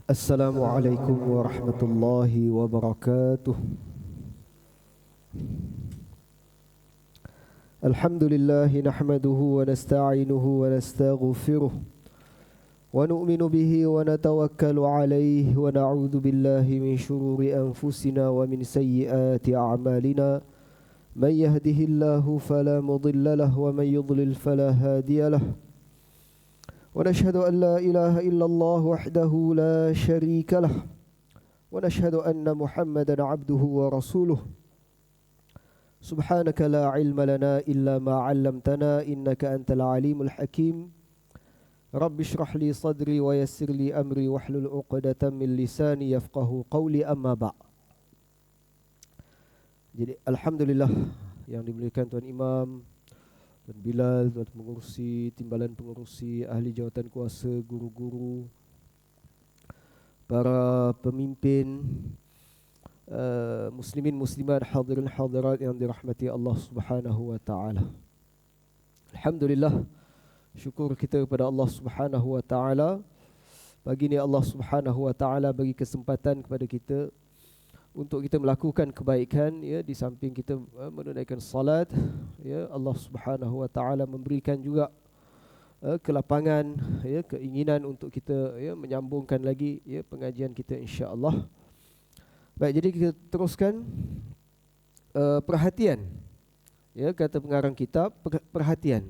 Assalamualaikum warahmatullahi wabarakatuh. Alhamdulillah nahmaduhu wa nasta'inuhu wa nastaghfiruh wa nu'minu bihi wa natawakkalu alayhi wa na'udzu billahi min shururi anfusina wa min sayyiati a'malina. Man yahdihillahu fala mudilla lahu wa man yudlil fala hadiya lahu. ونشهد أن لا إله إلا الله وحده لا شريك له ونشهد أن محمدا عبده ورسوله سبحانك لا علم لنا إلا ما علمتنا إنك أنت العليم الحكيم رب اشرح لي صدري ويسر لي أمري واحلل عقدة من لساني يفقه قولي أما بعد. Jadi alhamdulillah yang dimuliakan Tuan Imam, Tuan Bilal, Tuan Pengurusi, Timbalan Pengurusi, Ahli Jawatan Kuasa, guru-guru, para pemimpin, muslimin muslimat, hadirin hadirat yang dirahmati Allah Subhanahu wa taala. Alhamdulillah, syukur kita kepada Allah Subhanahu wa taala. Pagi ni Allah Subhanahu wa taala bagi kesempatan kepada kita untuk kita melakukan kebaikan, ya, di samping kita menunaikan salat, ya, Allah Subhanahu wa taala memberikan juga kelapangan, ya, keinginan untuk kita, ya, menyambungkan lagi, ya, pengajian kita insya-Allah. Baik, jadi kita teruskan perhatian. Ya, kata pengarang kitab, perhatian.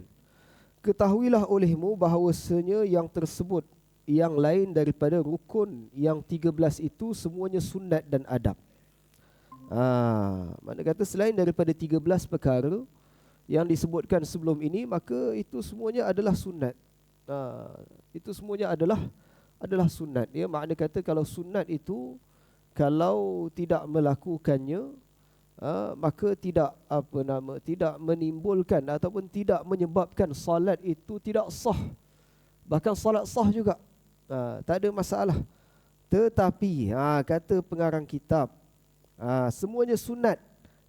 Ketahuilah olehmu bahawasanya yang tersebut yang lain daripada rukun yang 13 itu semuanya sunat dan adab. Mana kata selain daripada 13 perkara yang disebutkan sebelum ini, maka itu semuanya adalah sunat. Itu semuanya adalah sunat. Ya, makna kata kalau sunat itu kalau tidak melakukannya, maka tidak tidak menimbulkan ataupun tidak menyebabkan salat itu tidak sah. Bahkan salat sah juga. Tak ada masalah. Tetapi kata pengarang kitab, semuanya sunat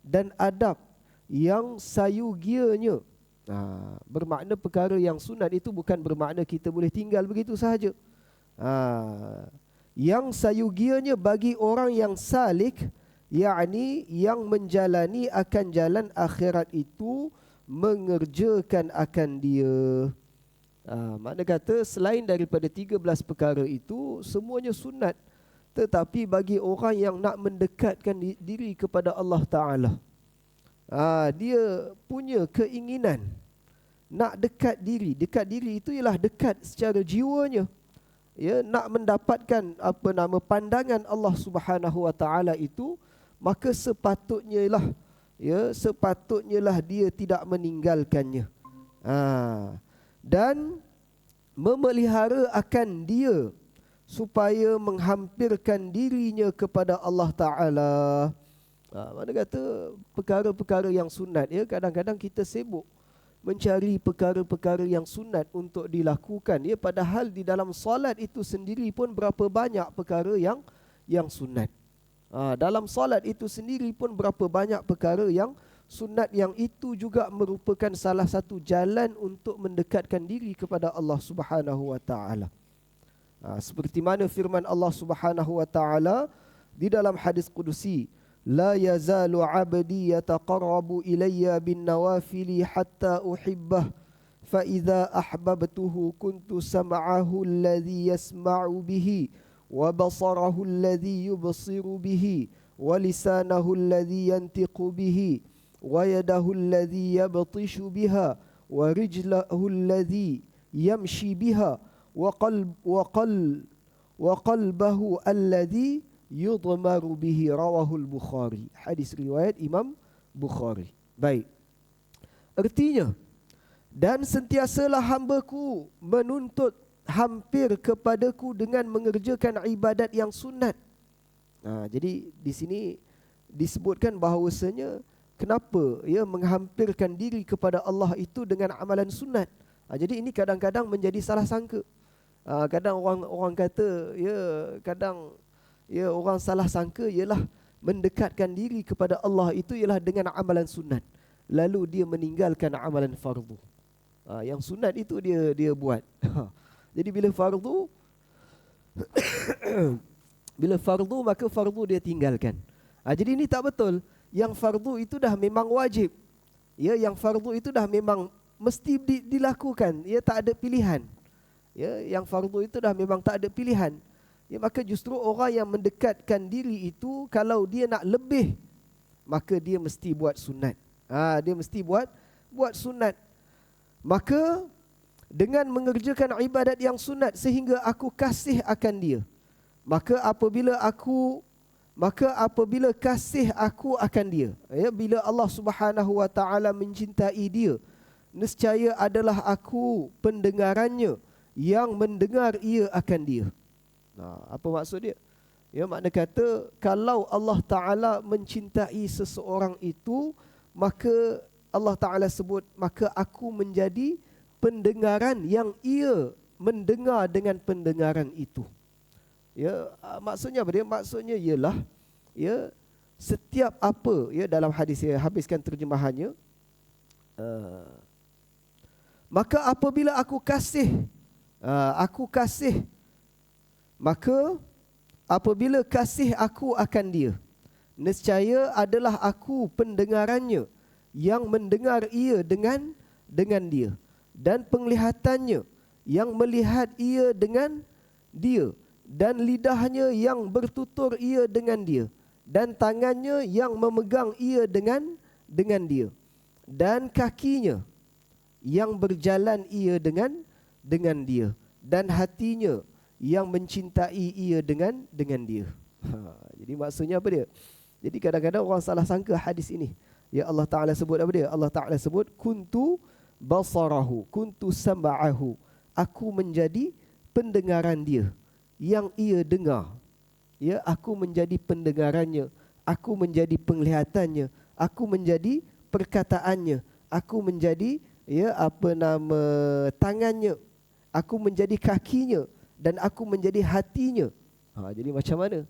dan adab yang sayugianya. Bermakna perkara yang sunat itu bukan bermakna kita boleh tinggal begitu sahaja. Yang sayugianya bagi orang yang salik, yakni yang menjalani akan jalan akhirat itu, mengerjakan akan dia. Makna kata selain daripada 13 perkara itu semuanya sunat. Tetapi bagi orang yang nak mendekatkan diri kepada Allah Ta'ala, dia punya keinginan nak dekat diri. Dekat diri itu ialah dekat secara jiwanya, ya, nak mendapatkan pandangan Allah Subhanahu Wa Ta'ala itu, maka sepatutnya lah dia tidak meninggalkannya, dan memelihara akan dia supaya menghampirkan dirinya kepada Allah Ta'ala. Mana kata perkara-perkara yang sunat, ya, kadang-kadang kita sibuk mencari perkara-perkara yang sunat untuk dilakukan, ya, padahal di dalam solat itu sendiri pun berapa banyak perkara yang sunat. Dalam solat itu sendiri pun berapa banyak perkara yang sunat, yang itu juga merupakan salah satu jalan untuk mendekatkan diri kepada Allah Subhanahu Wa Ta'ala. Seperti mana firman Allah Subhanahu wa taala di dalam hadis qudusi, la yazalu 'abdi yataqarrabu ilayya bin nawafili hatta uhibbah fa idza ahbabtuhu kuntu sam'ahu alladhi yasma'u bihi wa basarahu alladhi yubsiru bihi wa lisanahu alladhi yantiqu bihi wa yadahu alladhi yabtishu biha wa rijlahu alladhi yamshi biha وقلبه الذي يضمر به رواه البخاري. Hadis riwayat Imam Bukhari. Baik. Artinya, dan sentiasalah hamba-Ku menuntut hampir kepadaku dengan mengerjakan ibadat yang sunat. Jadi di sini disebutkan bahawasanya kenapa, ya, menghampirkan diri kepada Allah itu dengan amalan sunat. Jadi ini kadang-kadang menjadi salah sangka. Kadang orang kata, ya, kadang, ya, orang salah sangka ialah mendekatkan diri kepada Allah itu ialah dengan amalan sunat, lalu dia meninggalkan amalan fardu. Yang sunat itu dia buat. Jadi bila fardu Bila fardu maka fardu dia tinggalkan. Jadi ini tak betul. Yang fardu itu dah memang wajib. Ya, yang fardu itu dah memang mesti dilakukan. Ya, tak ada pilihan. Ya, yang fardu itu dah memang tak ada pilihan. Ya, maka justru orang yang mendekatkan diri itu kalau dia nak lebih, maka dia mesti buat sunat. Dia mesti buat sunat. Maka dengan mengerjakan ibadat yang sunat sehingga aku kasih akan dia. Maka apabila kasih aku akan dia, ya, bila Allah Subhanahu wa taala mencintai dia, nescaya adalah aku pendengarannya yang mendengar ia akan dia. Apa maksud dia? Ya, makna kata kalau Allah Taala mencintai seseorang itu, maka Allah Taala sebut, maka aku menjadi pendengaran yang ia mendengar dengan pendengaran itu. Ya, maksudnya apa dia? Maksudnya ialah, ya, setiap apa, ya, dalam hadis, saya habiskan terjemahannya. Maka apabila aku kasih, maka apabila kasih aku akan dia, nescaya adalah aku pendengarannya yang mendengar ia dengan dia, dan penglihatannya yang melihat ia dengan dia, dan lidahnya yang bertutur ia dengan dia, dan tangannya yang memegang ia dengan dia, dan kakinya yang berjalan ia dengan dia, dan hatinya yang mencintai ia dengan dia. Jadi maksudnya apa dia? Jadi kadang-kadang orang salah sangka hadis ini. Ya, Allah Ta'ala sebut apa dia? Allah Ta'ala sebut kuntu basarahu, kuntu sam'ahu. Aku menjadi pendengaran dia yang ia dengar. Ya, aku menjadi pendengarannya, aku menjadi penglihatannya, aku menjadi perkataannya, aku menjadi, ya, tangannya, aku menjadi kakinya, dan aku menjadi hatinya. Jadi macam mana?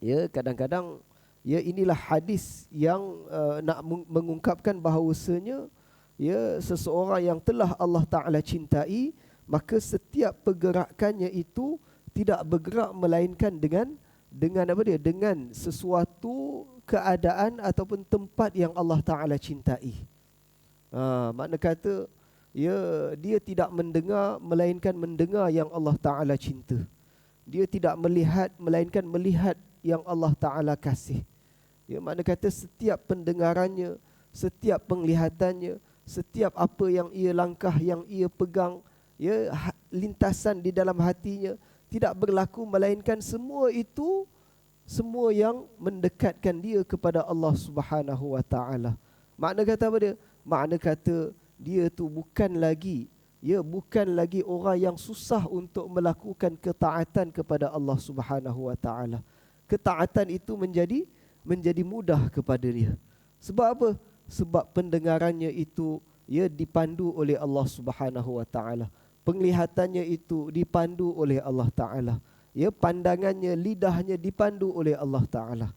Ya, kadang-kadang, ya, inilah hadis yang nak mengungkapkan bahawasanya, ya, seseorang yang telah Allah Ta'ala cintai, maka setiap pergerakannya itu tidak bergerak melainkan dengan apa dia? Dengan sesuatu keadaan ataupun tempat yang Allah Ta'ala cintai. Makna kata, ya, dia tidak mendengar melainkan mendengar yang Allah Ta'ala cinta. Dia tidak melihat melainkan melihat yang Allah Ta'ala kasih. Ya, makna kata setiap pendengarannya, setiap penglihatannya, setiap apa yang ia langkah, yang ia pegang, ya, lintasan di dalam hatinya, tidak berlaku melainkan semua itu, semua yang mendekatkan dia kepada Allah Subhanahu wa taala. Makna kata apa dia? Makna kata dia tu bukan lagi orang yang susah untuk melakukan ketaatan kepada Allah Subhanahu wa taala. Ketaatan itu menjadi mudah kepada dia. Sebab apa? Sebab pendengarannya itu, ya, dipandu oleh Allah Subhanahu wa taala. Penglihatannya itu dipandu oleh Allah Ta'ala. Ya, pandangannya, lidahnya dipandu oleh Allah Ta'ala.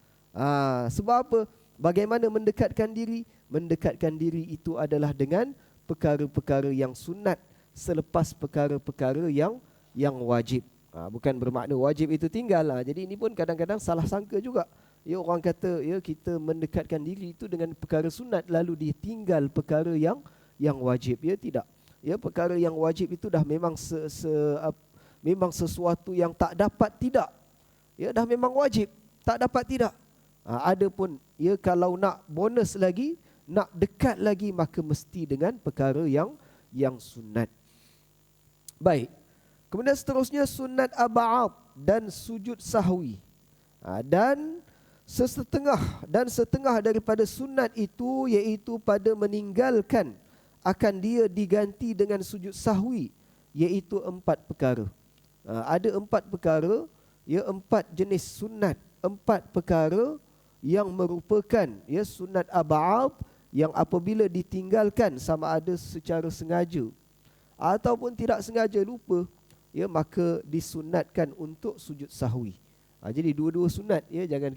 Sebab apa? Bagaimana mendekatkan diri? Mendekatkan diri itu adalah dengan perkara-perkara yang sunat selepas perkara-perkara yang wajib. Bukan bermakna wajib itu tinggal. Jadi ini pun kadang-kadang salah sangka juga. Ya, orang kata, ya, kita mendekatkan diri itu dengan perkara sunat lalu ditinggal perkara yang wajib. Ya, tidak. Ya, perkara yang wajib itu dah memang memang sesuatu yang tak dapat tidak. Ya, dah memang wajib, tak dapat tidak. Adapun, ya, kalau nak bonus lagi, nak dekat lagi, maka mesti dengan perkara yang sunat. Baik. Kemudian seterusnya sunat ab'ad dan sujud sahwi. Dan setengah daripada sunat itu iaitu pada meninggalkan akan dia diganti dengan sujud sahwi, iaitu 4 perkara. Ada 4 perkara, ya, 4 jenis sunat, 4 perkara yang merupakan, ya, sunat ab'ad yang apabila ditinggalkan sama ada secara sengaja ataupun tidak sengaja lupa, ya, maka disunatkan untuk sujud sahwi. Jadi dua-dua sunat, ya, jangan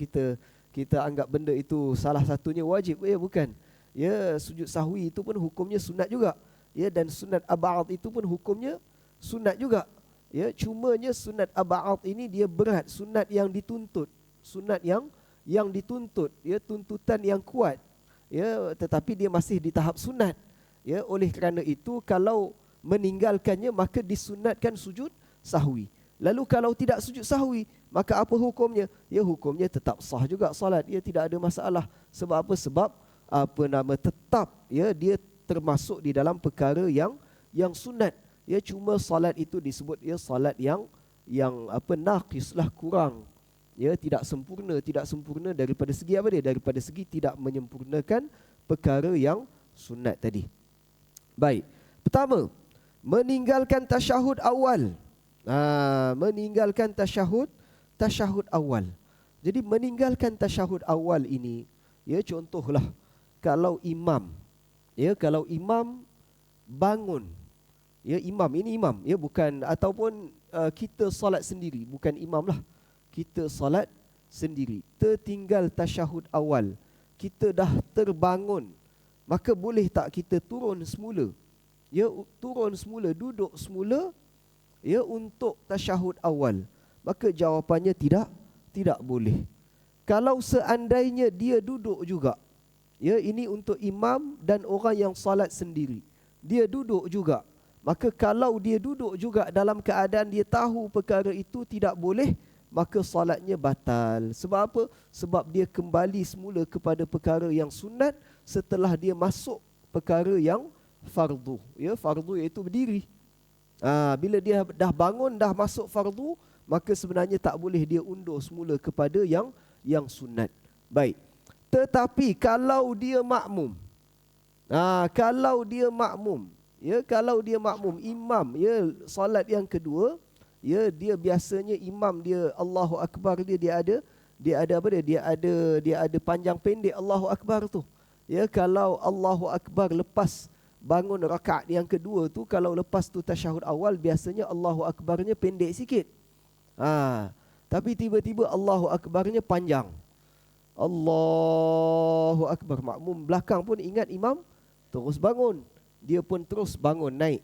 kita anggap benda itu salah satunya wajib, ya, bukan. Ya, sujud sahwi itu pun hukumnya sunat juga. Ya, dan sunat ab'ad itu pun hukumnya sunat juga. Ya, cumanya sunat ab'ad ini dia berat, sunat yang dituntut, sunat yang dituntut, ya, tuntutan yang kuat. Ya, tetapi dia masih di tahap sunat. Ya, oleh kerana itu kalau meninggalkannya maka disunatkan sujud sahwi. Lalu kalau tidak sujud sahwi, maka apa hukumnya? Ya, hukumnya tetap sah juga solat. Ya, tidak ada masalah. Sebab apa? Sebab tetap, ya, dia termasuk di dalam perkara yang sunat. Ya, cuma solat itu disebut ya solat yang naqis lah, kurang. Ya, tidak sempurna daripada segi apa dia? Daripada segi tidak menyempurnakan perkara yang sunat tadi. Baik. Pertama, meninggalkan tasyahud awal. Meninggalkan tasyahud awal. Jadi meninggalkan tasyahud awal ini, ya, contohlah kalau imam bangun, ya, imam, ya, bukan, ataupun kita solat sendiri, bukan imam lah, kita solat sendiri, tertinggal tasyahud awal, kita dah terbangun, maka boleh tak kita turun semula? Ya, turun semula, duduk semula, ya, untuk tasyahud awal. Maka jawapannya tidak boleh. Kalau seandainya dia duduk juga, ya, ini untuk imam dan orang yang salat sendiri, dia duduk juga, maka kalau dia duduk juga dalam keadaan dia tahu perkara itu tidak boleh, maka salatnya batal. Sebab apa? Sebab dia kembali semula kepada perkara yang sunat setelah dia masuk perkara yang fardu. Ya, fardu iaitu berdiri. Bila dia dah bangun, dah masuk fardu, maka sebenarnya tak boleh dia undur semula kepada yang sunat. Baik. Tetapi kalau dia makmum, kalau dia makmum, imam, ya, solat yang kedua, ya, dia biasanya imam dia Allahu Akbar dia ada apa dia? Dia ada panjang pendek Allahu Akbar tu. Ya, kalau Allahu Akbar lepas bangun rakaat yang kedua tu, kalau lepas tu tasyahud awal, biasanya Allahu Akbarnya pendek sikit. Tapi tiba-tiba Allahu Akbarnya panjang. Allahu Akbar. Makmum belakang pun ingat imam terus bangun, dia pun terus bangun naik.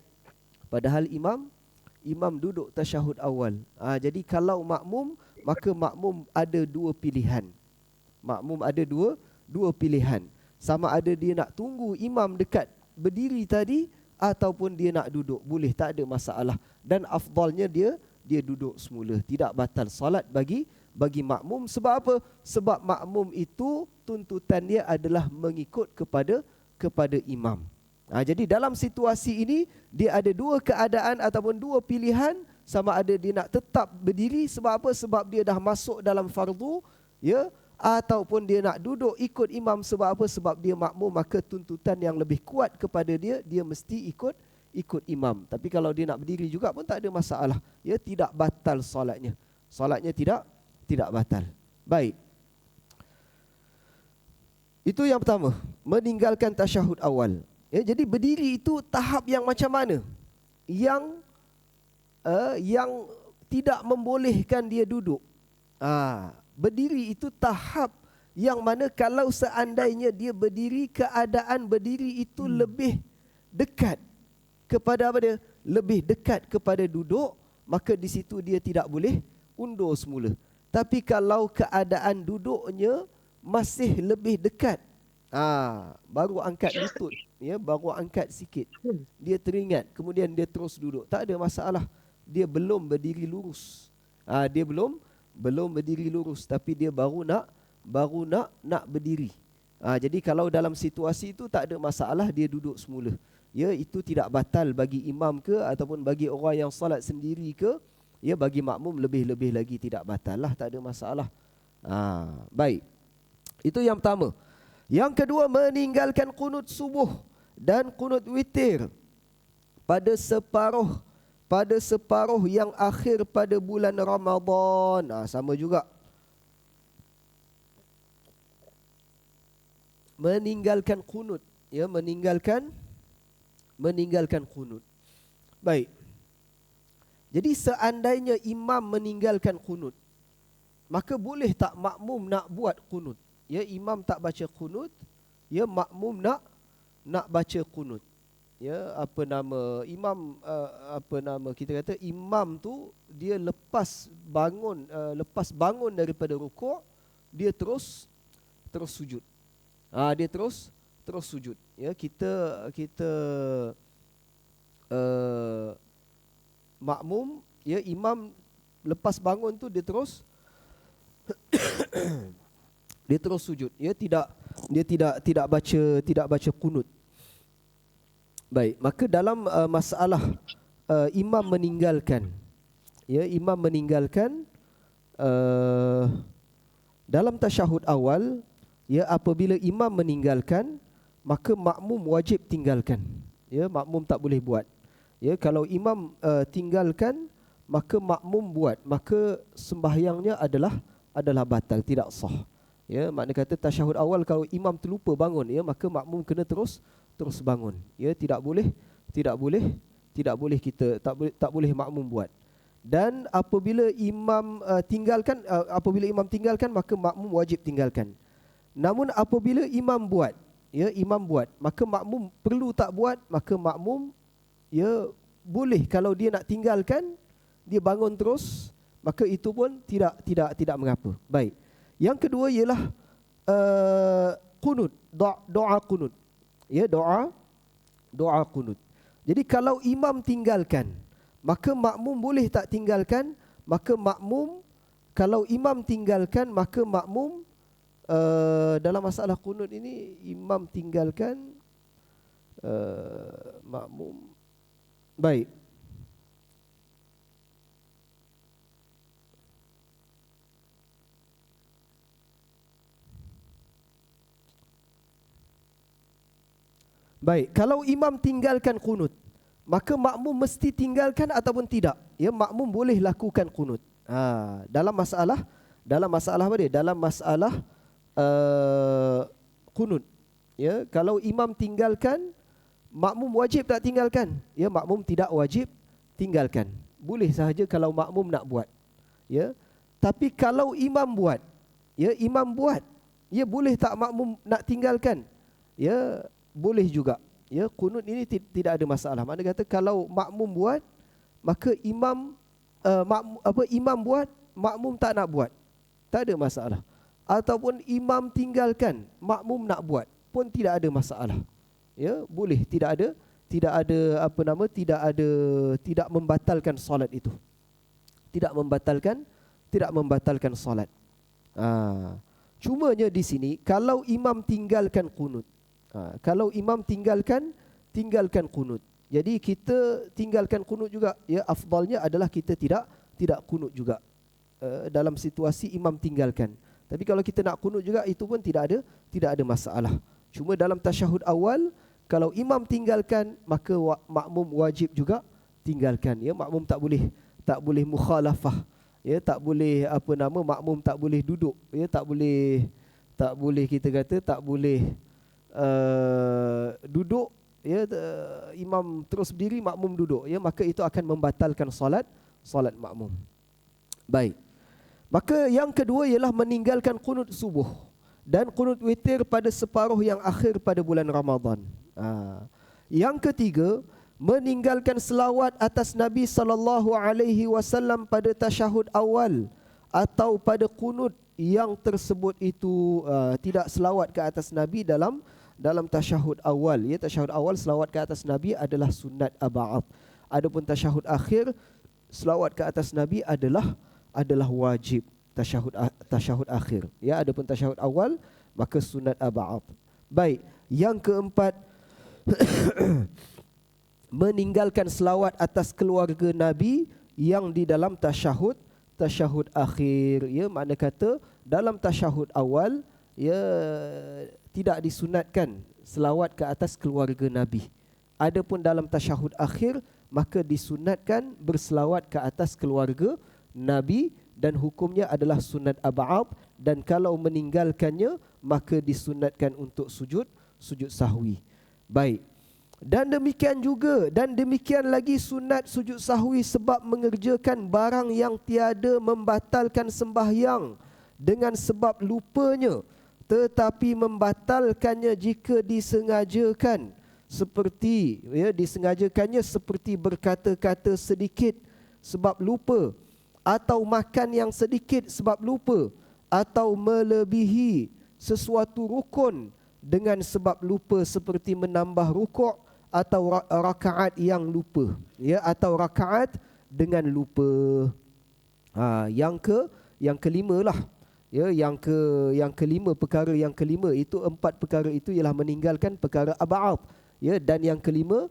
Padahal imam duduk tasyahud awal. Jadi kalau makmum, maka makmum ada dua pilihan. Dua pilihan. Sama ada dia nak tunggu imam dekat berdiri tadi, ataupun dia nak duduk, boleh, tak ada masalah. Dan afdalnya dia duduk semula. Tidak batal salat bagi makmum. Sebab apa? Sebab makmum itu tuntutan dia adalah mengikut kepada imam. Jadi dalam situasi ini dia ada dua keadaan ataupun dua pilihan. Sama ada dia nak tetap berdiri, sebab apa? Sebab dia dah masuk dalam fardu, ya, ataupun dia nak duduk ikut imam. Sebab apa? Sebab dia makmum, maka tuntutan yang lebih kuat kepada dia mesti ikut imam. Tapi kalau dia nak berdiri juga pun tak ada masalah. Ya, tidak batal solatnya. Solatnya tidak batal. Baik. Itu yang pertama, meninggalkan tasyahud awal. Ya, jadi berdiri itu tahap yang macam mana? Yang tidak membolehkan dia duduk. Berdiri itu tahap yang mana kalau seandainya dia berdiri, keadaan berdiri itu lebih dekat kepada apa dia? Lebih dekat kepada duduk, maka di situ dia tidak boleh undur semula. Tapi kalau keadaan duduknya masih lebih dekat, baru angkat lutut, ya, baru angkat sikit, dia teringat, kemudian dia terus duduk, tak ada masalah. Dia belum berdiri lurus. Dia belum berdiri lurus, tapi dia baru nak berdiri. Jadi kalau dalam situasi itu tak ada masalah, dia duduk semula. Ya, itu tidak batal bagi imam ke ataupun bagi orang yang salat sendiri ke. Ya, bagi makmum lebih-lebih lagi tidak batal lah, tak ada masalah. Baik. Itu yang pertama. Yang kedua, meninggalkan qunut subuh dan qunut witir pada separuh yang akhir pada bulan Ramadan. Sama juga. Meninggalkan qunut, ya, meninggalkan qunut. Baik. Jadi seandainya imam meninggalkan qunut, maka boleh tak makmum nak buat qunut? Ya, imam tak baca qunut, ya, makmum nak baca qunut. Ya, apa nama imam, apa nama kita kata imam tu dia lepas bangun daripada rukuk, dia terus sujud. Dia terus sujud. Ya, kita makmum, ya, imam lepas bangun tu dia terus sujud. Ya, tidak baca qunut. Baik, maka dalam masalah imam meninggalkan, ya, imam meninggalkan dalam tasyahud awal, ya, apabila imam meninggalkan, maka makmum wajib tinggalkan. Ya, makmum tak boleh buat. Ya, kalau imam tinggalkan, maka makmum buat, maka sembahyangnya adalah batal, tidak sah. Ya, makna kata tasyahud awal kalau imam terlupa bangun, ya, maka makmum kena terus bangun. Ya, tidak boleh kita tak boleh makmum buat. Dan apabila imam tinggalkan, maka makmum wajib tinggalkan. Namun apabila imam buat, maka makmum perlu tak buat, maka makmum, ya, boleh kalau dia nak tinggalkan, dia bangun terus, maka itu pun tidak mengapa. Baik. Yang kedua ialah qunut, doa qunut. Ya, doa qunut. Jadi kalau imam tinggalkan, maka makmum boleh tak tinggalkan? Maka makmum, kalau imam tinggalkan, maka makmum dalam masalah qunut ini, imam tinggalkan, makmum. Baik. Baik, kalau imam tinggalkan qunut, maka makmum mesti tinggalkan ataupun tidak? Ya, makmum boleh lakukan qunut. Dalam masalah apa dia? Dalam masalah qunut. Ya, kalau imam tinggalkan, makmum wajib tak tinggalkan? Ya, makmum tidak wajib tinggalkan. Boleh sahaja kalau makmum nak buat. Ya. Tapi kalau imam buat, ya, ya, boleh tak makmum nak tinggalkan? Ya, boleh juga. Ya, qunut ini tidak ada masalah. Mana kata kalau makmum buat, maka imam buat, makmum tak nak buat, tak ada masalah. Ataupun imam tinggalkan, makmum nak buat, pun tidak ada masalah. Ya, boleh, tidak membatalkan solat itu. Tidak membatalkan solat. Cumanya di sini kalau imam tinggalkan qunut, kalau imam tinggalkan qunut, jadi kita tinggalkan qunut juga. Ya, afdalnya adalah kita tidak qunut juga dalam situasi imam tinggalkan. Tapi kalau kita nak qunut juga, itu pun tidak ada masalah. Cuma dalam tasyahud awal, kalau imam tinggalkan, maka makmum wajib juga tinggalkan. Ya, makmum tak boleh mukhalafah. Ya, tak boleh makmum tak boleh duduk. Ya, tak boleh kita kata tak boleh duduk, ya, imam terus berdiri, makmum duduk, ya, maka itu akan membatalkan solat makmum. Baik. Maka yang kedua ialah meninggalkan qunut subuh dan qunut witir pada separuh yang akhir pada bulan Ramadan. Yang ketiga, meninggalkan selawat atas Nabi SAW pada tasyahud awal atau pada qunut yang tersebut itu tidak selawat ke atas Nabi dalam tasyahud awal. Ya, tasyahud awal selawat ke atas Nabi adalah sunat aba'ad. Adapun tasyahud akhir, selawat ke atas Nabi adalah wajib tasyahud akhir. Ya, adapun tasyahud awal maka sunat aba'ad. Baik, yang keempat meninggalkan selawat atas keluarga Nabi yang di dalam tasyahud akhir. Ya, makna kata dalam tasyahud awal, ya, tidak disunatkan selawat ke atas keluarga Nabi. Adapun dalam tasyahud akhir, maka disunatkan berselawat ke atas keluarga Nabi dan hukumnya adalah sunat ab'ad, dan kalau meninggalkannya maka disunatkan untuk sujud sahwi. Baik. Dan demikian lagi sunat sujud sahwi sebab mengerjakan barang yang tiada membatalkan sembahyang dengan sebab lupanya, tetapi membatalkannya jika disengajakan, seperti disengajakannya seperti berkata-kata sedikit sebab lupa, atau makan yang sedikit sebab lupa, atau melebihi sesuatu rukun dengan sebab lupa seperti menambah rukuk atau rakaat yang lupa, atau rakaat dengan lupa. Yang kelima lah, yang kelima, perkara yang kelima itu, empat perkara itu ialah meninggalkan perkara ab'ad, dan yang kelima,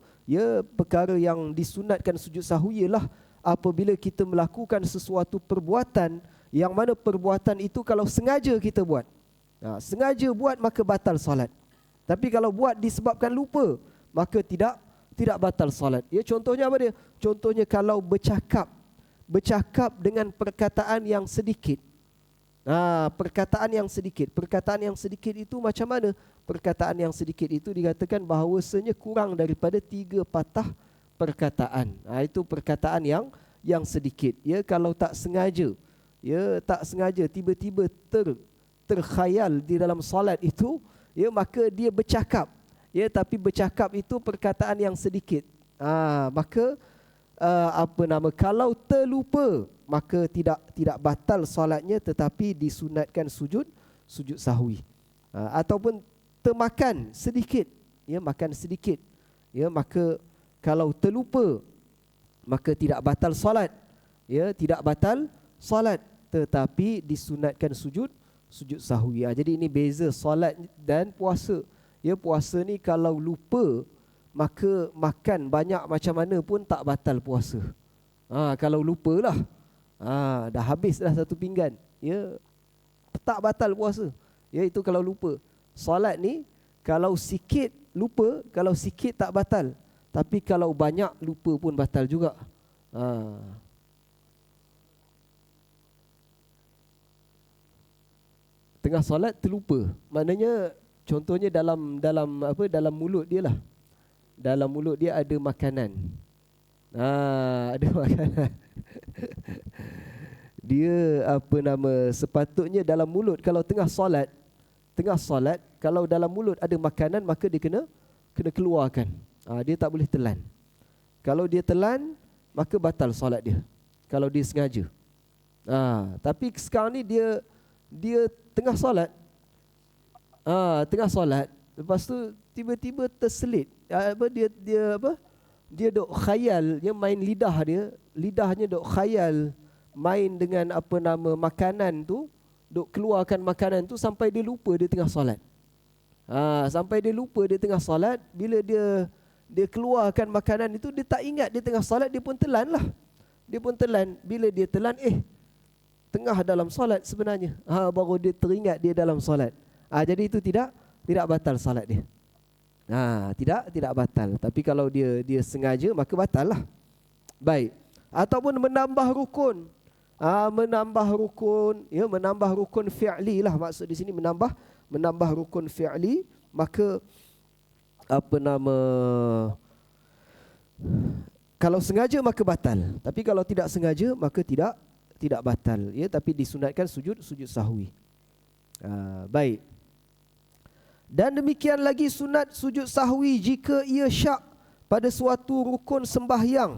perkara yang disunatkan sujud sahwi ialah apabila kita melakukan sesuatu perbuatan yang mana perbuatan itu kalau sengaja kita buat, sengaja buat maka batal solat. Tapi kalau buat disebabkan lupa, maka tidak batal solat. Contohnya apa dia? Contohnya kalau bercakap dengan perkataan yang sedikit. Perkataan yang sedikit itu macam mana? Perkataan yang sedikit itu dikatakan bahawasanya kurang daripada 3 patah perkataan. Itu perkataan yang sedikit. Kalau tak sengaja, tiba-tiba terkhayal di dalam solat itu, maka dia bercakap, tapi bercakap itu perkataan yang sedikit. Maka kalau terlupa, maka tidak batal solatnya, tetapi disunatkan sujud sahwi. Ataupun termakan sedikit, makan sedikit, maka kalau terlupa, maka tidak batal solat, tidak batal solat, tetapi disunatkan sujud sahwi. Jadi ini beza solat dan puasa. Puasa ni kalau lupa, maka makan banyak macam mana pun tak batal puasa. Kalau lupalah, dah habis dah satu pinggan, tak batal puasa. Itu kalau lupa. Solat ni kalau sikit lupa, kalau sikit tak batal, tapi kalau banyak lupa pun batal juga. Tengah solat terlupa, maknanya contohnya dalam mulut dia lah. Dalam mulut dia ada makanan. Ada makanan. Dia sepatutnya dalam mulut, kalau tengah solat, kalau dalam mulut ada makanan, maka dia kena keluarkan. Dia tak boleh telan. Kalau dia telan, maka batal solat dia, kalau dia sengaja. Tapi sekarang ni dia tengah solat, lepas tu tiba-tiba terselit, dia dok khayal, dia main lidahnya dok khayal main dengan makanan tu, dok keluarkan makanan tu sampai dia lupa dia tengah solat. Bila dia keluarkan makanan itu, dia tak ingat dia tengah solat, dia pun telan. Bila dia telan, tengah dalam solat sebenarnya, baru dia teringat dia dalam solat. Jadi itu tidak batal solat dia. Tidak batal. Tapi kalau dia sengaja, maka batal lah. Baik. Ataupun menambah rukun. Menambah rukun fi'li lah, maksud di sini menambah rukun fi'li, maka kalau sengaja maka batal. Tapi kalau tidak sengaja, maka tidak batal, tapi disunatkan sujud sahwi. Baik. Dan demikian lagi sunat sujud sahwi jika ia syak pada suatu rukun sembahyang.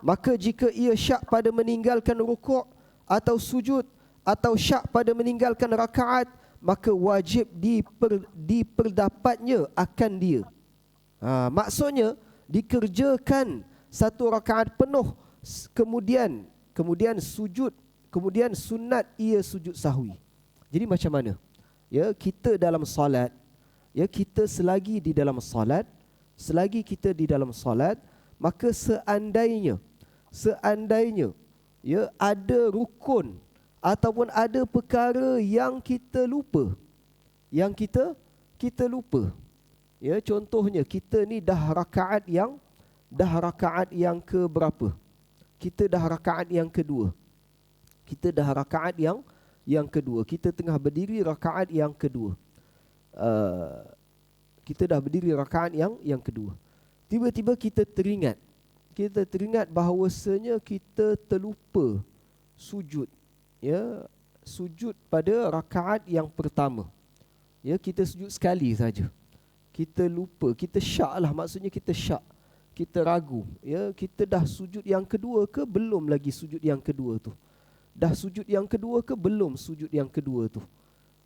Maka jika ia syak pada meninggalkan rukuk atau sujud, atau syak pada meninggalkan rakaat, maka wajib diperdapatnya akan dia. Maksudnya dikerjakan satu rakaat penuh, kemudian sujud, kemudian sunat ia sujud sahwi. Jadi macam mana? Kita dalam solat, selagi kita di dalam solat, maka seandainya ada rukun ataupun ada perkara yang kita lupa, contohnya kita ni dah rakaat yang ke berapa? Kita dah rakaat yang kedua. Kita tengah berdiri rakaat yang kedua. Yang kedua. Tiba-tiba kita teringat bahawasanya kita terlupa sujud. Sujud pada rakaat yang pertama. Kita sujud sekali saja. kita lupa, kita syak lah, maksudnya kita syak, kita ragu, ya, kita dah sujud yang kedua ke belum lagi sujud yang kedua tu, dah sujud yang kedua ke belum sujud yang kedua tu,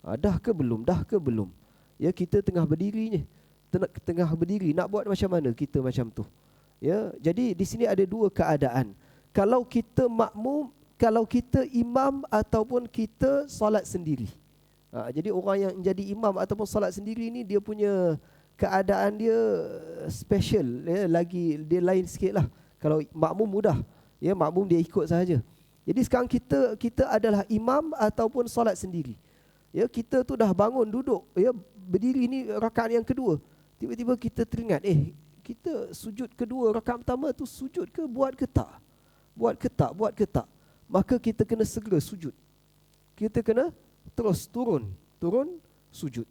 dah ke belum, ya, kita tengah berdiri ni, tengah berdiri, nak buat macam mana kita macam tu, ya. Jadi di sini ada dua keadaan. Kalau kita makmum, kalau kita imam ataupun kita solat sendiri. Jadi orang yang jadi imam ataupun solat sendiri ni, dia punya keadaan dia special, ya, lagi dia lain sikit lah. Kalau makmum mudah, ya, makmum dia ikut sahaja. Jadi sekarang kita adalah imam ataupun solat sendiri. Ya, kita tu dah bangun duduk, ya, berdiri ni rakaat yang kedua. Tiba-tiba kita teringat, kita sujud kedua rakaat pertama tu sujud ke buat ke tak? Buat ke tak? Maka kita kena segera sujud. Kita kena terus turun sujud.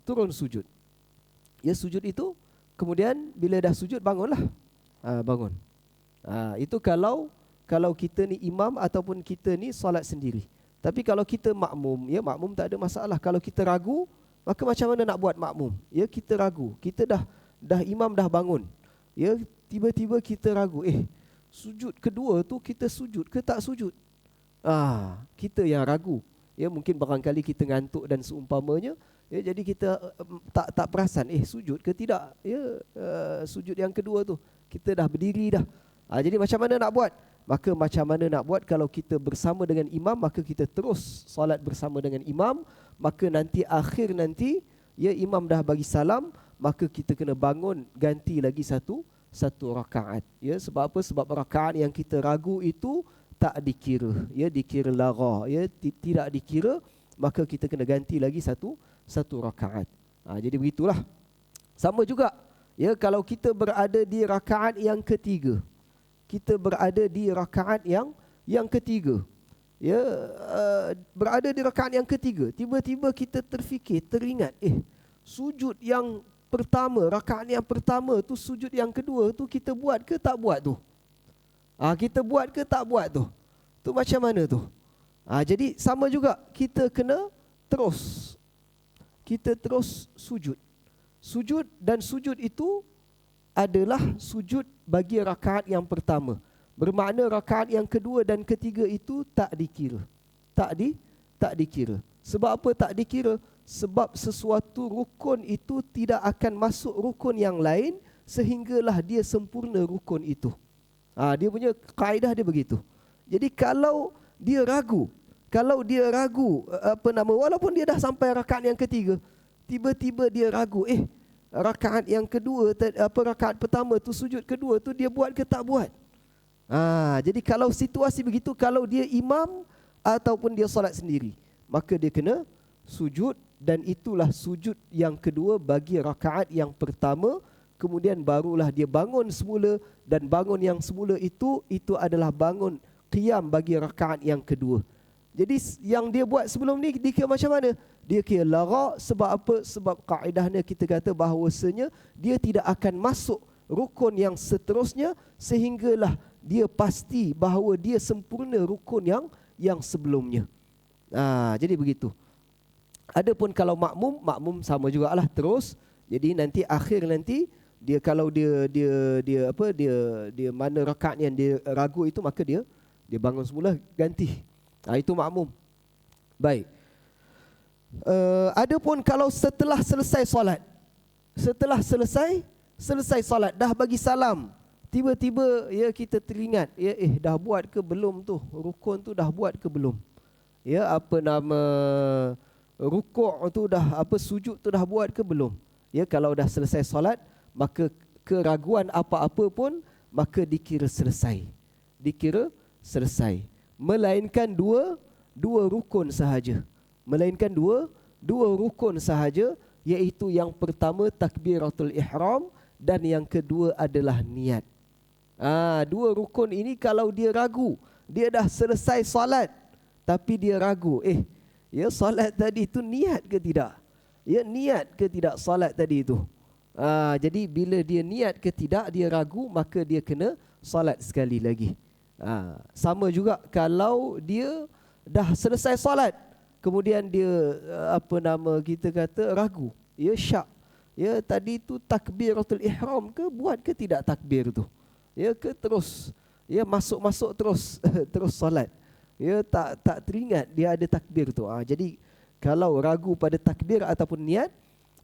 Turun sujud. Ya, sujud itu kemudian bila dah sujud bangunlah. Bangun. Itu kalau kita ni imam ataupun kita ni solat sendiri. Tapi kalau kita makmum, ya, makmum tak ada masalah. Kalau kita ragu, maka macam mana nak buat makmum? Ya, kita ragu. Kita dah imam dah bangun. Ya, tiba-tiba kita ragu, sujud kedua tu kita sujud ke tak sujud? Kita yang ragu. Ya, mungkin barangkali kita ngantuk dan seumpamanya. Ya, jadi kita tak perasan, sujud ke tidak? Ya, sujud yang kedua tu kita dah berdiri dah. Jadi macam mana nak buat? Maka macam mana nak buat kalau kita bersama dengan imam, maka kita terus solat bersama dengan imam. Maka akhir nanti, ya, imam dah bagi salam, maka kita kena bangun ganti lagi satu rakaat. Ya, sebab apa? Sebab rakaat yang kita ragu itu tak dikira, ya, dikira lara, ya, tidak dikira, maka kita kena ganti lagi satu rakaat. Jadi begitulah. Sama juga, ya, kalau kita berada di rakaat yang ketiga. Kita berada di rakaat yang ketiga. Ya, berada di rakaat yang ketiga, tiba-tiba kita terfikir, teringat, sujud yang pertama, rakaat yang pertama tu, sujud yang kedua tu kita buat ke tak buat tu? Kita buat ke tak buat tu? Tu macam mana tu? Jadi sama juga, kita kena terus sujud. Sujud, dan sujud itu adalah sujud bagi rakaat yang pertama. Bermakna rakaat yang kedua dan ketiga itu tak dikira. Tak dikira. Sebab apa tak dikira? Sebab sesuatu rukun itu tidak akan masuk rukun yang lain sehinggalah dia sempurna rukun itu. Dia punya kaedah dia begitu. Jadi kalau dia ragu, walaupun dia dah sampai rakaat yang ketiga, tiba-tiba dia ragu, rakaat yang kedua, rakaat pertama tu, sujud kedua tu dia buat ke tak buat? Jadi kalau situasi begitu, kalau dia imam ataupun dia solat sendiri, maka dia kena sujud, dan itulah sujud yang kedua bagi rakaat yang pertama. Kemudian barulah dia bangun semula, dan bangun yang semula itu adalah bangun qiyam bagi rakaat yang kedua. Jadi yang dia buat sebelum ni dikira macam mana? Dia kira lara. Sebab apa? Sebab kaedahnya kita kata bahawasanya dia tidak akan masuk rukun yang seterusnya sehinggalah dia pasti bahawa dia sempurna rukun yang sebelumnya. Jadi begitu. Adapun kalau makmum sama jugalah terus. Jadi nanti akhir nanti dia kalau dia mana rakaat yang dia ragu itu, maka dia bangun semula ganti. Itu makmum. Baik. Adapun kalau setelah selesai solat, selesai solat, dah bagi salam, tiba-tiba, ya, kita teringat, ya, dah buat ke belum tu? Rukun tu dah buat ke belum? Ya, rukuk tu dah, sujud tu dah buat ke belum? Ya, kalau dah selesai solat, maka keraguan apa-apa pun maka dikira selesai. Melainkan dua rukun sahaja. Rukun sahaja, iaitu yang pertama takbiratul ihram dan yang kedua adalah niat. Dua rukun ini kalau dia ragu, dia dah selesai solat tapi dia ragu, ya, solat tadi itu niat ke tidak? Ya, niat ke tidak solat tadi itu? Jadi bila dia niat ke tidak, dia ragu, maka dia kena solat sekali lagi. Sama juga kalau dia dah selesai solat, kemudian dia kita kata ragu, Ya syak. Ya tadi tu takbiratul ihram ke buat ke tidak takbir tu? Ya ke terus ya masuk terus terus solat. Ya tak teringat dia ada takbir tu. Jadi kalau ragu pada takbir ataupun niat,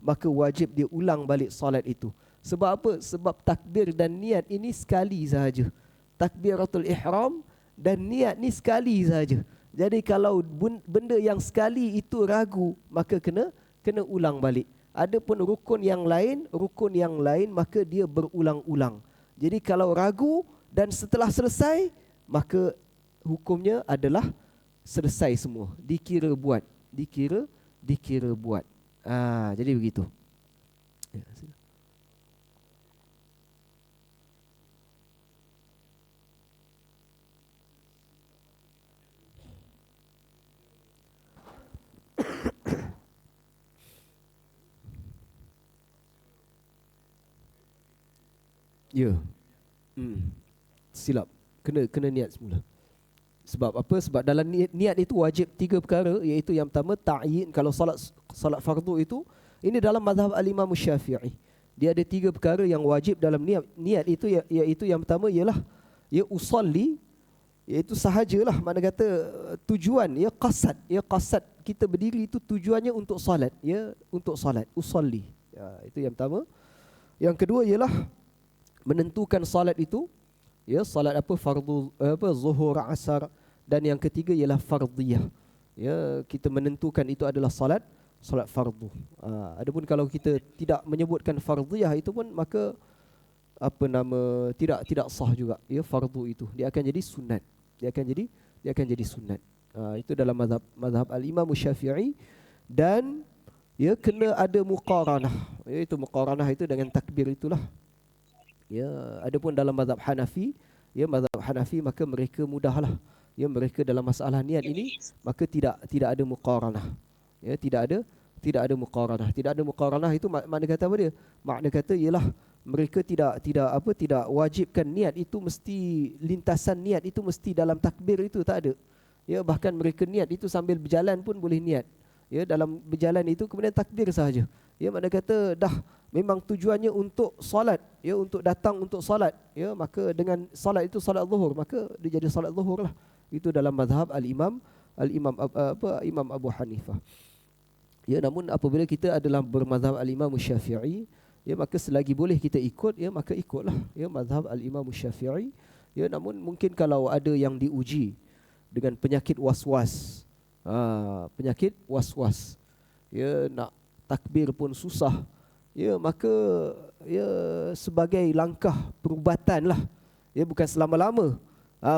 maka wajib dia ulang balik solat itu. Sebab apa? Sebab takbir dan niat ini sekali sahaja. Takbiratul ihram dan niat ni sekali sahaja. Jadi kalau benda yang sekali itu ragu, maka kena ulang balik. Adapun rukun yang lain maka dia berulang-ulang. Jadi kalau ragu dan setelah selesai, maka hukumnya adalah selesai semua. Dikira buat. Jadi begitu. Ya, sila. Ya. Silap. Kena niat semula. Sebab apa? Sebab dalam niat itu wajib 3 perkara, iaitu yang pertama ta'yin. Kalau salat fardu itu, ini dalam mazhab al-Imam Syafi'i. Dia ada 3 perkara yang wajib dalam niat. Niat itu iaitu yang pertama ialah ya usalli, iaitu sahajalah, mana kata tujuan, ya qasad. Ya qasad kita berdiri itu tujuannya untuk salat, ya untuk salat, usalli. Ya, itu yang pertama. Yang kedua ialah menentukan salat itu, ya salat apa, fardu zuhur, asar, dan yang ketiga ialah fardiyah. Ya, kita menentukan itu adalah salat fardu. Adapun kalau kita tidak menyebutkan fardiyah itu pun, maka tidak sah juga. Ya, fardu itu dia akan jadi sunat. Dia akan jadi sunat. Itu dalam mazhab al-Imam Syafi'i. Dan ya kena ada muqaranah. Iaitu muqaranah itu dengan takbir itulah. Ya, adapun dalam mazhab Hanafi, maka mereka mudahlah. Ya, mereka dalam masalah niat ini maka tidak ada muqaranah. Ya, tidak ada muqaranah. Tidak ada muqaranah itu makna kata apa dia? Makna kata ialah mereka tidak wajibkan niat itu mesti, lintasan niat itu mesti dalam takbir itu, tak ada. Ya, bahkan mereka niat itu sambil berjalan pun boleh niat. Ya, dalam berjalan itu kemudian takbir sahaja. Ya, makna kata dah memang tujuannya untuk solat, ya untuk datang untuk solat, ya maka dengan solat itu solat zuhur, maka dia jadi solat zuhur lah. Itu dalam mazhab Imam Abu Hanifah. Ya, namun apabila kita adalah bermazhab al-Imam Syafi'i, ya maka selagi boleh kita ikut, ya maka ikutlah, ya mazhab al-Imam Syafi'i. Ya, namun mungkin kalau ada yang diuji dengan penyakit was-was, penyakit was-was, ya nak takbir pun susah, ya maka ya sebagai langkah perubatan lah, ya bukan selama-lama,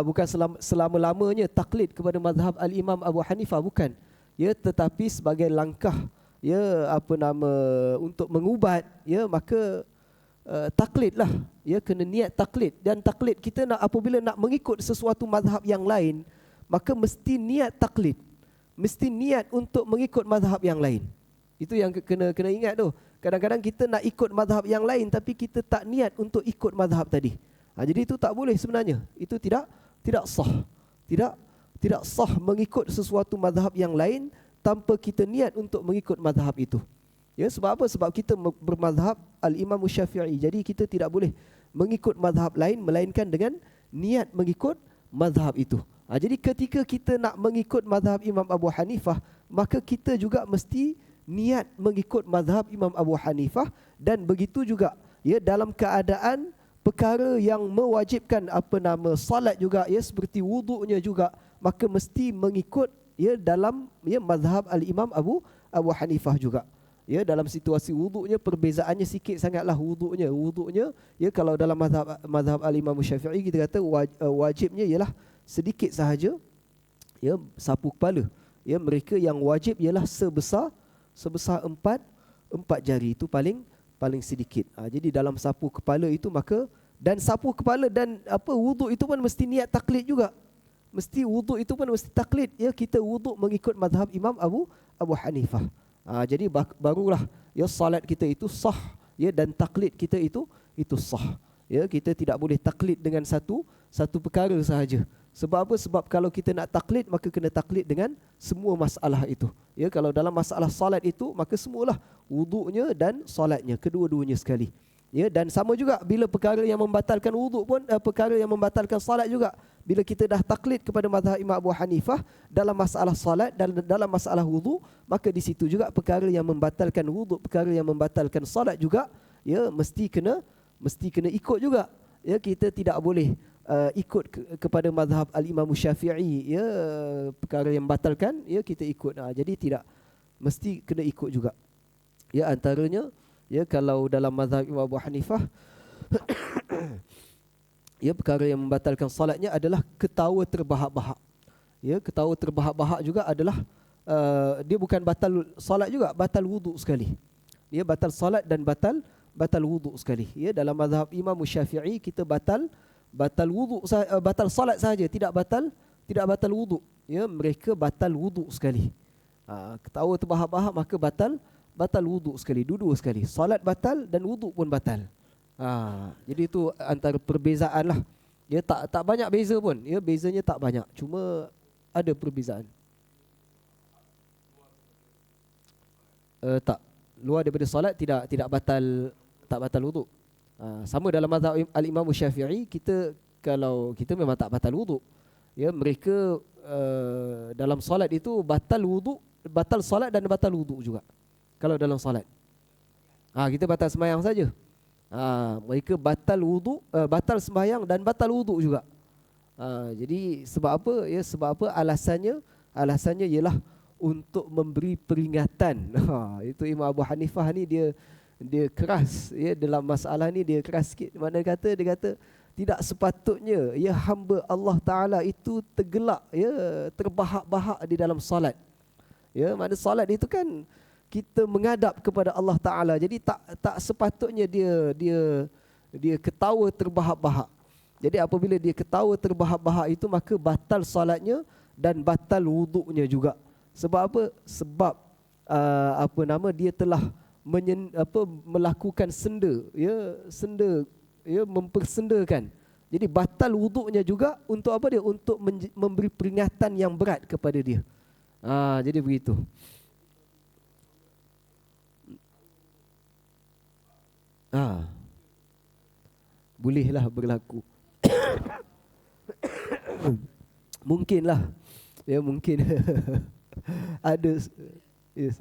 bukan selama-lamanya taklid kepada mazhab al-Imam Abu Hanifah, bukan, ya tetapi sebagai langkah, ya untuk mengubat, ya maka taklid lah, ya kena niat taklid. Dan taklid kita apabila nak mengikut sesuatu mazhab yang lain, maka mesti niat taklid, mesti niat untuk mengikut mazhab yang lain. Itu yang kena ingat tu. Kadang-kadang kita nak ikut mazhab yang lain tapi kita tak niat untuk ikut mazhab tadi. Jadi itu tak boleh sebenarnya. Itu tidak sah. Tidak sah mengikut sesuatu mazhab yang lain tanpa kita niat untuk mengikut mazhab itu. Ya, sebab apa? Sebab kita bermazhab al-Imam Syafi'i. Jadi kita tidak boleh mengikut mazhab lain melainkan dengan niat mengikut mazhab itu. Jadi ketika kita nak mengikut mazhab Imam Abu Hanifah, maka kita juga mesti niat mengikut mazhab Imam Abu Hanifah. Dan begitu juga, ya dalam keadaan perkara yang mewajibkan salat juga, ya seperti wuduknya juga, maka mesti mengikut, ya dalam mazhab al-Imam Abu Hanifah juga. Ya, dalam situasi wuduknya perbezaannya sikit sangatlah wuduknya, ya kalau dalam mazhab al-Imam Syafi'i kita kata wajibnya ialah sedikit sahaja, ya sapu kepala. Ya, mereka yang wajib ialah sebesar 4 jari, itu paling sedikit. Jadi dalam sapu kepala itu, maka dan sapu kepala dan wuduk itu pun mesti niat taklid juga. Mesti wuduk itu pun mesti taklid, ya kita wuduk mengikut mazhab Imam Abu Hanifah. Jadi barulah ya salat kita itu sah, ya dan taklid kita itu sah. Ya, kita tidak boleh taklid dengan satu perkara sahaja. Sebab apa? Sebab kalau kita nak taklid, maka kena taklid dengan semua masalah itu. Ya, kalau dalam masalah solat itu, maka semualah wuduknya dan solatnya, kedua-duanya sekali. Ya, dan sama juga bila perkara yang membatalkan wuduk pun, perkara yang membatalkan solat juga. Bila kita dah taklid kepada mazhab Imam Abu Hanifah dalam masalah solat dan dalam masalah wuduk, maka di situ juga perkara yang membatalkan wuduk, perkara yang membatalkan solat juga, ya, mesti kena ikut juga. Ya, kita tidak boleh ikut kepada mazhab al-Imam Syafi'i, ya, perkara yang membatalkan, ya, kita ikut. Jadi tidak mesti kena ikut juga. Ya, antaranya, ya, kalau dalam mazhab Imam Abu Hanifah ya, perkara yang membatalkan salatnya adalah ketawa terbahak-bahak. Ya, ketawa terbahak-bahak juga adalah dia bukan batal salat juga, batal wuduk sekali. Dia batal salat dan batal wuduk sekali. Ya, dalam mazhab Imam Syafi'i kita batal wuduk, batal salat saja, tidak batal wuduk. Ya, mereka batal wuduk sekali. Ketawa terbahak-bahak maka batal wuduk sekali, dua-dua sekali. Salat batal dan wuduk pun batal. Jadi itu antara perbezaan lah. Ya, tak banyak beza pun. Ya, bezanya tak banyak. Cuma ada perbezaan. Tak. Luar daripada solat tidak batal wuduk. Sama dalam mazhab al-Imam Syafi'i, kalau kita memang tak batal wuduk. Ya, mereka dalam solat itu batal wuduk, batal solat dan batal wuduk juga. Kalau dalam solat. Kita batal sembahyang saja. Mereka batal wuduk, batal sembahyang dan batal wuduk juga. Jadi sebab apa? Ya, sebab apa? Alasannya ialah untuk memberi peringatan. Itu Imam Abu Hanifah ni dia keras, ya, dalam masalah ni dia keras sikit. Dia kata tidak sepatutnya, ya, hamba Allah Taala itu tergelak, ya, terbahak-bahak di dalam solat. Ya, mana solat itu kan kita menghadap kepada Allah Taala. Jadi tak sepatutnya dia ketawa terbahak-bahak. Jadi apabila dia ketawa terbahak-bahak itu, maka batal salatnya dan batal wuduknya juga. Sebab apa? Sebab dia telah melakukan senda, ya, mempersendakan. Jadi batal wuduknya juga untuk apa dia? Untuk memberi peringatan yang berat kepada dia. Jadi begitu. Bolehlah berlaku. Mungkinlah. Ya, mungkin. Ada. Yes.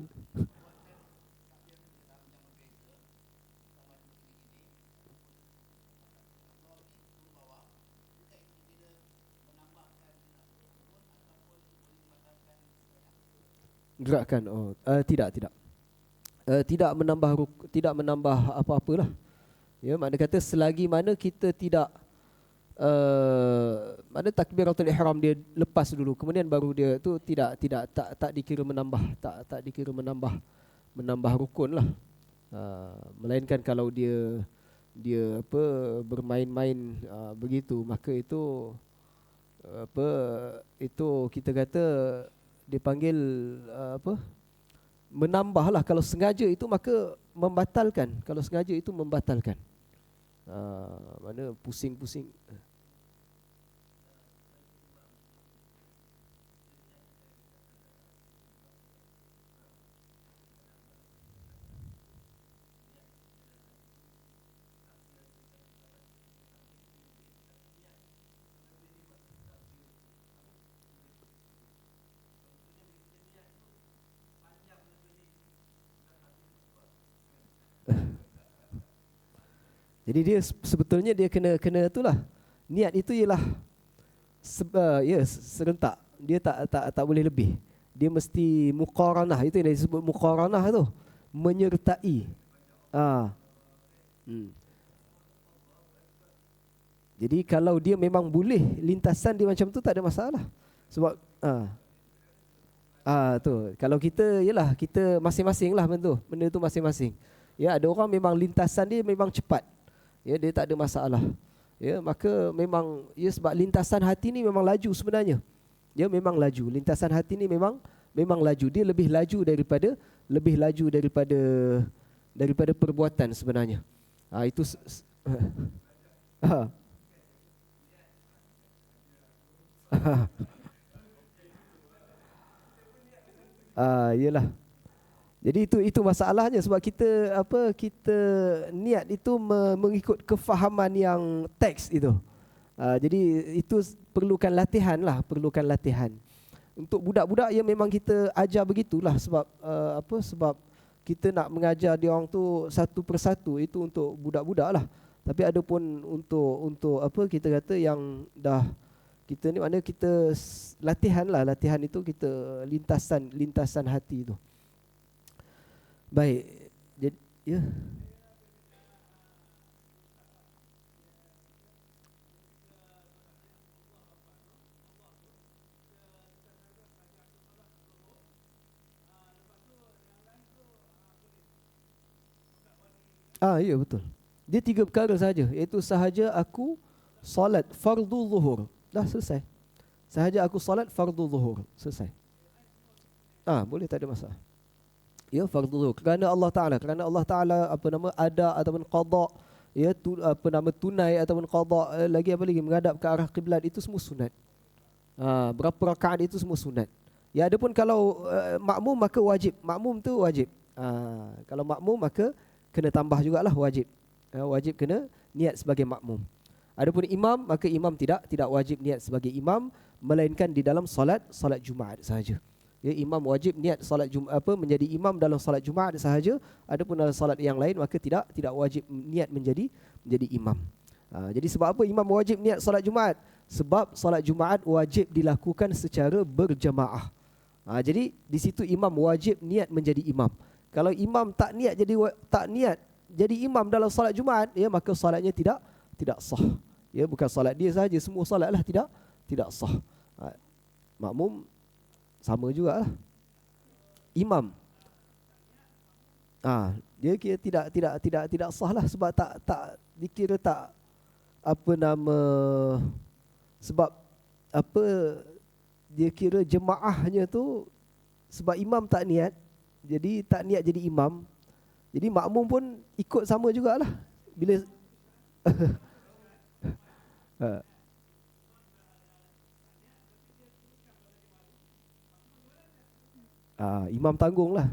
Gerakan. Tidak. Tidak menambah apa-apalah. Ya, makna kata selagi mana kita tidak mana takbiratul ihram dia lepas dulu, kemudian baru dia tu tak dikira menambah, tak dikira menambah rukun lah. Melainkan kalau dia bermain-main begitu, maka itu itu kita kata dipanggil menambahlah. Kalau sengaja itu maka membatalkan. Kalau sengaja itu membatalkan. Mana pusing-pusing. Jadi dia sebetulnya dia kena itulah. Niat itu ialah serentak. Dia tak boleh lebih. Dia mesti muqaranah. Itu yang disebut muqaranah tu. Menyertai. Jadi kalau dia memang boleh lintasan dia macam tu, tak ada masalah. Sebab tu. Kalau kita masing-masing lah benda tu masing-masing. Ya, ada orang memang lintasan dia memang cepat. Ya, dia tak ada masalah. Ya, maka memang sebab lintasan hati ni memang laju sebenarnya. Dia memang laju. Lintasan hati ni memang laju. Dia lebih laju daripada perbuatan sebenarnya. Itu Yelah. Jadi itu masalahnya sebab kita niat itu mengikut kefahaman yang teks itu. Jadi itu perlukan latihan. Untuk budak-budak ya memang kita ajar begitulah sebab kita nak mengajar dia orang tu satu persatu itu untuk budak-budak lah. Tapi ada pun untuk kita kata yang dah kita ni mana kita latihan itu kita lintasan hati tu. Baik. Jadi ya. Ya betul. Dia 3 perkara saja, iaitu sahaja aku solat fardu zuhur. Dah selesai. Sahaja aku solat fardu zuhur. Selesai. Boleh, tak ada masalah. Ya, fardu zuhur. Kerana Allah Ta'ala ada ataupun qada, ya, tunai ataupun qada, lagi menghadap ke arah kiblat, itu semua sunat. Berapa rakaat itu semua sunat. Ya, adapun kalau makmum maka wajib. Makmum tu wajib. Kalau makmum maka kena tambah jugalah wajib. Wajib kena niat sebagai makmum. Adapun imam maka imam tidak wajib niat sebagai imam, melainkan di dalam solat Jumaat sahaja. Ya, imam wajib niat solat menjadi imam dalam solat Jumaat sahaja. Adapun dalam solat yang lain maka tidak wajib niat menjadi imam. Jadi sebab apa imam wajib niat solat Jumaat? Sebab solat Jumaat wajib dilakukan secara berjamaah. Jadi di situ imam wajib niat menjadi imam. Kalau imam tak niat jadi imam dalam solat Jumaat, ya, maka solatnya tidak sah. Ya, bukan solat dia saja, semua solatlah tidak sah. Makmum sama jugalah. Imam dia kira tidak sah lah, sebab tak dikira tak sebab dia kira jemaahnya tu, sebab imam tak niat, jadi tak niat jadi imam. Jadi makmum pun ikut sama jugalah. Bila imam tanggunglah.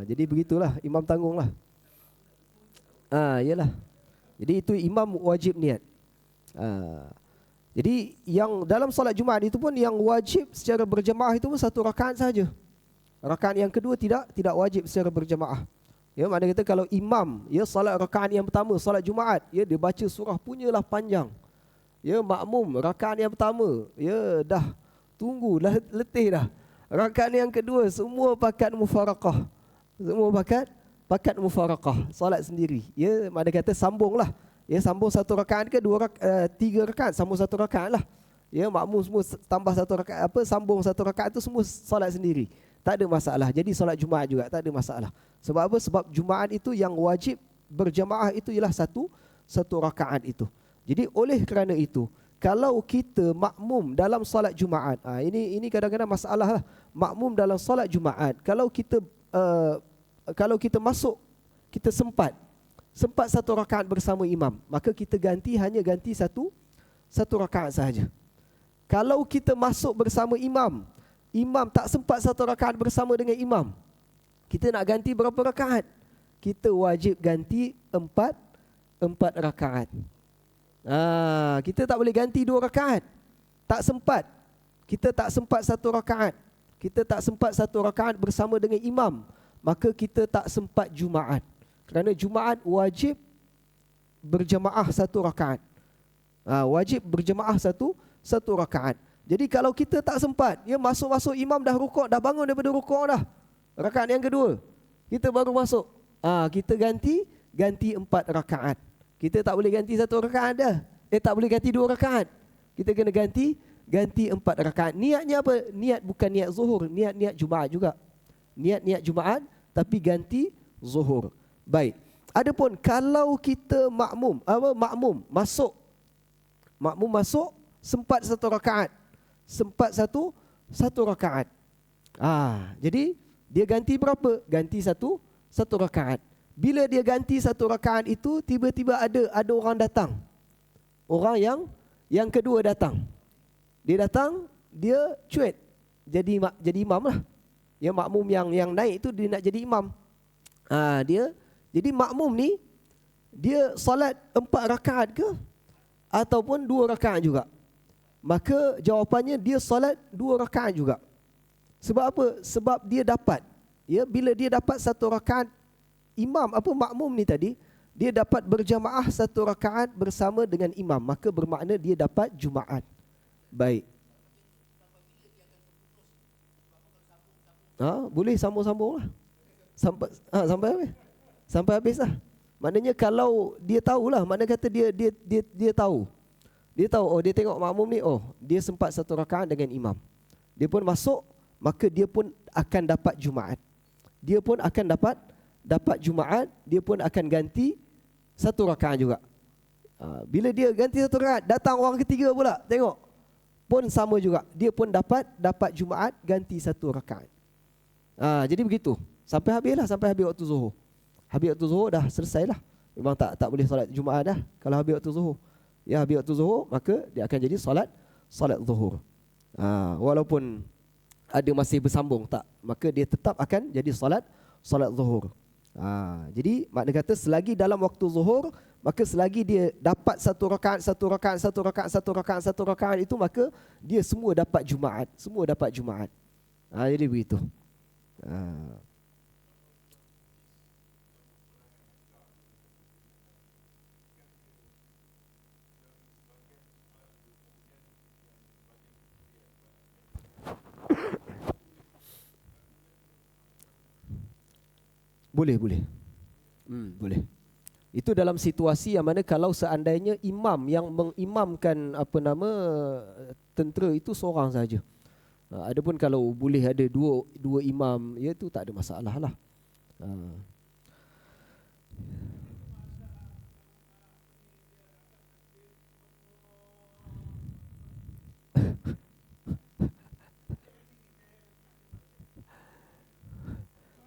Jadi begitulah, imam tanggunglah. Yalah. Jadi itu imam wajib niat. Jadi yang dalam solat Jumaat itu pun yang wajib secara berjemaah itu pun 1 rakaat saja. Rakaat yang kedua tidak wajib secara berjemaah. Ya, maknanya kata kalau imam, ya, solat rakaat yang pertama solat Jumaat, ya, dia baca surah punyalah panjang. Ya, makmum rakaat yang pertama, ya, dah tunggu letih dah. Rakaat yang kedua semua pakat mufaraqah. Semua pakat mufaraqah, solat sendiri. Ya, maknanya kata sambunglah. Ya, sambung 1 rakaat ke 3 rakaat, sambung 1 rakaat lah. Ya, makmum semua tambah 1 rakaat, sambung 1 rakaat tu semua solat sendiri. Tak ada masalah. Jadi solat Jumaat juga tak ada masalah. Sebab apa? Sebab Jumaat itu yang wajib berjamaah itu ialah satu rakaat itu. Jadi oleh kerana itu, kalau kita makmum dalam solat Jumaat, ini kadang-kadang masalah lah. Makmum dalam solat Jumaat, kalau kita masuk, kita sempat 1 rakaat bersama imam, maka kita hanya ganti satu rakaat sahaja. Kalau kita masuk bersama imam tak sempat 1 rakaat bersama dengan imam, kita nak ganti berapa rakaat? Kita wajib ganti 4 rakaat. Kita tak boleh ganti 2 rakaat. Tak sempat. Kita tak sempat 1 rakaat. Kita tak sempat 1 rakaat bersama dengan imam, maka kita tak sempat Jumaat. Kerana Jumaat wajib berjamaah 1 rakaat. Wajib berjamaah satu rakaat. Jadi kalau kita tak sempat, ya, masuk imam dah rukuk, dah bangun daripada rukuk dah, rakaat yang kedua, kita baru masuk, kita ganti 4 rakaat. Kita tak boleh ganti 1 rakaat dah. Tak boleh ganti 2 rakaat. Kita kena ganti 4 rakaat. Niatnya apa? Niat bukan niat zuhur, niat Jumaat juga. Niat Jumaat tapi ganti zuhur. Baik. Adapun kalau kita makmum masuk sempat 1 rakaat. Sempat satu rakaat. Jadi dia ganti berapa? Ganti satu rakaat. Bila dia ganti 1 rakaat itu, tiba-tiba ada orang datang. Orang yang kedua datang. Dia datang, dia cuit jadi imam lah. Ya, makmum yang naik itu dia nak jadi imam. Dia jadi makmum ni dia solat 4 rakaat ke ataupun 2 rakaat juga? Maka jawapannya dia solat 2 rakaat juga. Sebab apa? Sebab dia dapat, ya, bila dia dapat 1 rakaat, makmum ni tadi dia dapat berjamaah 1 rakaat bersama dengan imam, maka bermakna dia dapat Jumaat. Baik. Boleh sambung-sambung lah. Sampai habis. Sampai habis lah. Maknanya kalau dia tahulah, makna kata dia tahu. Dia tahu, dia tengok makmum ni, dia sempat 1 rakaat dengan imam. Dia pun masuk, maka dia pun akan dapat Jumaat. Dia pun akan dapat Jumaat, dia pun akan ganti 1 rakaat juga. Bila dia ganti 1 rakaat, datang orang ketiga pula, tengok. Pun sama juga. Dia pun dapat Jumaat, ganti 1 rakaat. Jadi begitu. Sampai habis waktu zuhur. Habis waktu zuhur dah selesai lah. Memang tak boleh solat Jumaat dah kalau habis waktu zuhur. Ya, habis waktu zuhur, maka dia akan jadi solat zuhur. Walaupun ada masih bersambung tak, maka dia tetap akan jadi solat zuhur. Jadi makna kata selagi dalam waktu zuhur, maka selagi dia dapat 1 rakaat itu, maka dia semua dapat Jumaat. Jadi begitu. Boleh. Boleh. Itu dalam situasi yang mana kalau seandainya imam yang mengimamkan tentera itu seorang saja. Adapun kalau boleh ada dua imam, ya itu tak ada masalah lah.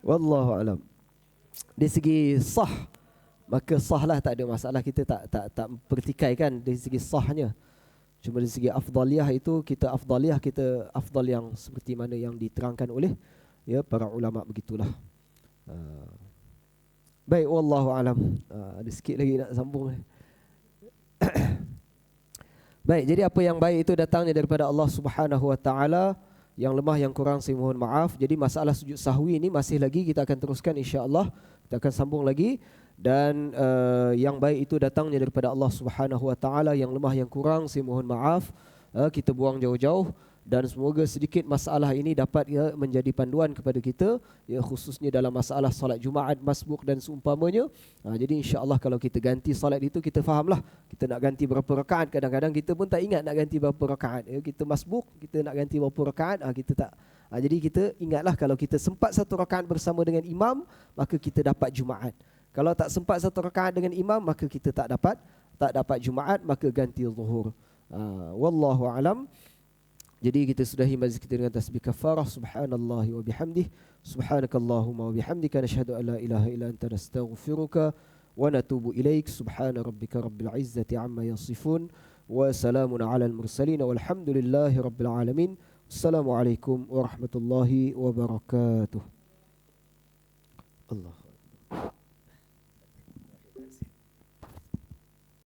Wallahu alam. Dari segi sah, maka sahlah, tak ada masalah. Kita tak pertikaikan dari segi sahnya. Cuma dari segi afdaliyah itu, kita afdal yang seperti mana yang diterangkan oleh para ulama, begitulah. Baik, wallahu alam. Ada sikit lagi nak sambung. Baik, jadi apa yang baik itu datangnya daripada Allah Subhanahu wa taala. Yang lemah, yang kurang, saya mohon maaf. Jadi masalah sujud sahwi ini masih lagi kita akan teruskan, insya-Allah. Kita akan sambung lagi. Dan yang baik itu datangnya daripada Allah Subhanahu wa taala. Yang lemah, yang kurang, saya mohon maaf. Kita buang jauh-jauh. Dan semoga sedikit masalah ini dapat menjadi panduan kepada kita, khususnya dalam masalah solat Jumaat, masbuk dan seumpamanya. Jadi insya-Allah kalau kita ganti solat itu, kita fahamlah kita nak ganti berapa rakaat. Kadang-kadang kita pun tak ingat nak ganti berapa rakaat. Kita masbuk, kita nak ganti berapa rakaat, kita tak. Jadi kita ingatlah kalau kita sempat 1 rakaat bersama dengan imam, maka kita dapat Jumaat. Kalau tak sempat 1 rakaat dengan imam, maka kita tak dapat Jumaat, maka ganti zuhur. Wallahu alam. Jadi kita sudahi majlis kita dengan tasbih kafarah. Subhanallah wa bihamdih. Subhanakallahumma wa bihamdika. Nashhadu an la ilaha illa anta nastaghfiruka wa natubu ilaik. Subhana rabbika rabbil izzati amma yasifun. Wa salamun ala al-mursalin. Walhamdulillahi rabbil alamin. Assalamualaikum warahmatullahi wabarakatuh. Allah.